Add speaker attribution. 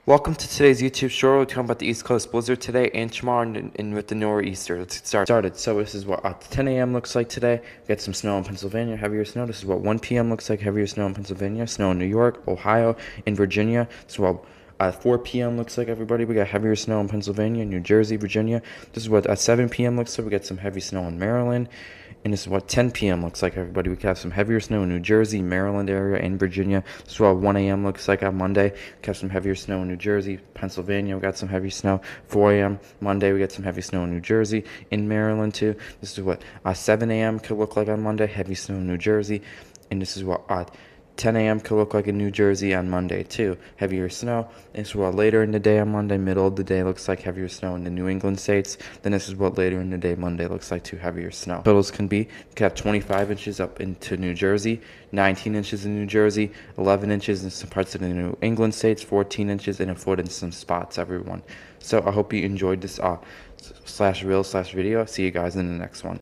Speaker 1: Welcome to today's YouTube short. We're talking about the East Coast blizzard today and tomorrow and with the nor'easter. Let's get started. So this is what 10 a.m. looks like today. We got some snow in Pennsylvania, heavier snow. This is what 1 p.m. looks like, heavier snow in Pennsylvania, snow in New York, Ohio, and Virginia. This is what 4 p.m. looks like, everybody. We got heavier snow in Pennsylvania, New Jersey, Virginia. This is what 7 p.m. looks like. We got some heavy snow in Maryland. And this is what 10 p.m. looks like, everybody. We have some heavier snow in New Jersey, Maryland area, and Virginia. This is what 1 a.m. looks like on Monday. We have some heavier snow in New Jersey, Pennsylvania. We got some heavy snow. 4 a.m. Monday, we got some heavy snow in New Jersey, in Maryland too. This is what 7 a.m. could look like on Monday. Heavy snow in New Jersey. And this is what 10 a.m. could look like in New Jersey on Monday too. Heavier snow. This is what later in the day on Monday, middle of the day looks like heavier snow in the New England states. Then this is what later in the day Monday looks like too, heavier snow. Totals can be, you can have 25 inches up into New Jersey, 19 inches in New Jersey, 11 inches in some parts of the New England states, 14 inches and a foot in some spots, everyone. So I hope you enjoyed this /reel/video. See you guys in the next one.